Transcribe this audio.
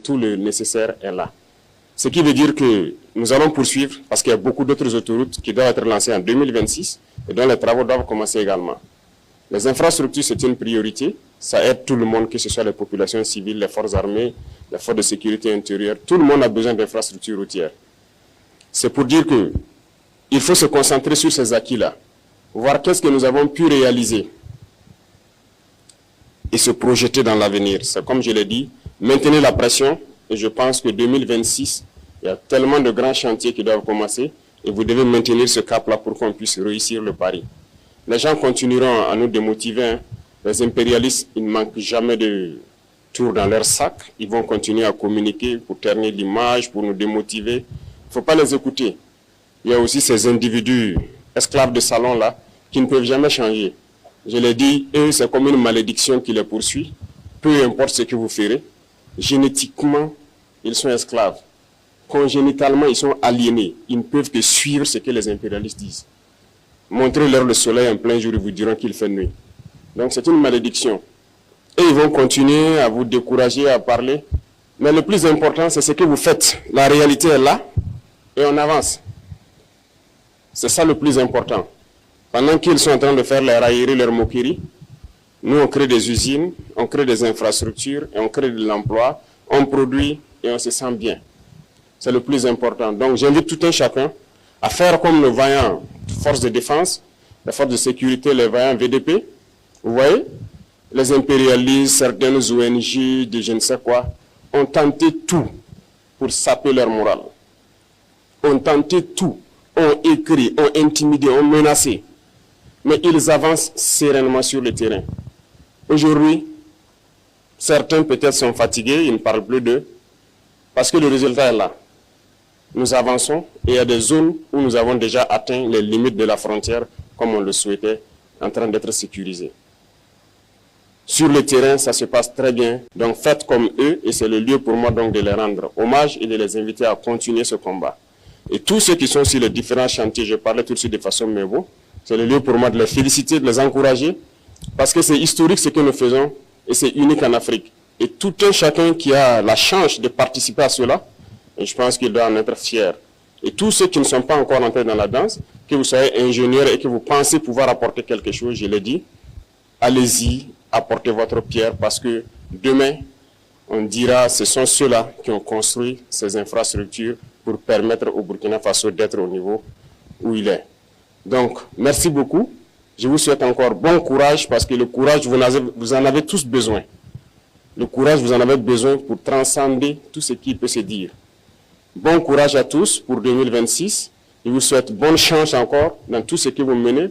tout le nécessaire est là. Ce qui veut dire que nous allons poursuivre parce qu'il y a beaucoup d'autres autoroutes qui doivent être lancées en 2026 et dont les travaux doivent commencer également. Les infrastructures, c'est une priorité. Ça aide tout le monde, que ce soit les populations civiles, les forces armées, les forces de sécurité intérieure. Tout le monde a besoin d'infrastructures routières. C'est pour dire qu'il faut se concentrer sur ces acquis-là, voir qu'est-ce que nous avons pu réaliser et se projeter dans l'avenir. C'est comme je l'ai dit, maintenir la pression. Et je pense que 2026, il y a tellement de grands chantiers qui doivent commencer et vous devez maintenir ce cap-là pour qu'on puisse réussir le pari. Les gens continueront à nous démotiver. Hein. Les impérialistes, ils ne manquent jamais de tours dans leur sac. Ils vont continuer à communiquer pour ternir l'image, pour nous démotiver. Il ne faut pas les écouter. Il y a aussi ces individus esclaves de salon-là qui ne peuvent jamais changer. Je l'ai dit, eux, c'est comme une malédiction qui les poursuit. Peu importe ce que vous ferez. Génétiquement, ils sont esclaves. Congénitalement, ils sont aliénés. Ils ne peuvent que suivre ce que les impérialistes disent. Montrez-leur le soleil en plein jour, ils vous diront qu'il fait nuit. Donc c'est une malédiction. Et ils vont continuer à vous décourager, à parler. Mais le plus important, c'est ce que vous faites. La réalité est là et on avance. C'est ça le plus important. Pendant qu'ils sont en train de faire les railleries, leurs moqueries, nous, on crée des usines, on crée des infrastructures, et on crée de l'emploi, on produit et on se sent bien. C'est le plus important. Donc, j'invite tout un chacun à faire comme le vaillant forces de défense, les forces de sécurité, les vaillants VDP. Vous voyez, les impérialistes, certaines ONG, de je ne sais quoi, ont tenté tout pour saper leur morale. Ont tenté tout, ont écrit, ont intimidé, ont menacé. Mais ils avancent sereinement sur le terrain. Aujourd'hui, certains peut-être sont fatigués, ils ne parlent plus d'eux, parce que le résultat est là. Nous avançons et il y a des zones où nous avons déjà atteint les limites de la frontière, comme on le souhaitait, en train d'être sécurisés. Sur le terrain, ça se passe très bien. Donc faites comme eux et c'est le lieu pour moi donc de les rendre hommage et de les inviter à continuer ce combat. Et tous ceux qui sont sur les différents chantiers, je parlais tout de suite de façon mémo, c'est le lieu pour moi de les féliciter, de les encourager, parce que c'est historique ce que nous faisons et c'est unique en Afrique. Et tout un chacun qui a la chance de participer à cela, et je pense qu'il doit en être fier. Et tous ceux qui ne sont pas encore entrés dans la danse, que vous soyez ingénieur et que vous pensez pouvoir apporter quelque chose, je l'ai dit, allez-y, apportez votre pierre parce que demain, on dira ce sont ceux-là qui ont construit ces infrastructures pour permettre au Burkina Faso d'être au niveau où il est. Donc, merci beaucoup. Je vous souhaite encore bon courage parce que le courage, vous en avez tous besoin. Le courage, vous en avez besoin pour transcender tout ce qui peut se dire. Bon courage à tous pour 2026. Je vous souhaite bonne chance encore dans tout ce que vous menez.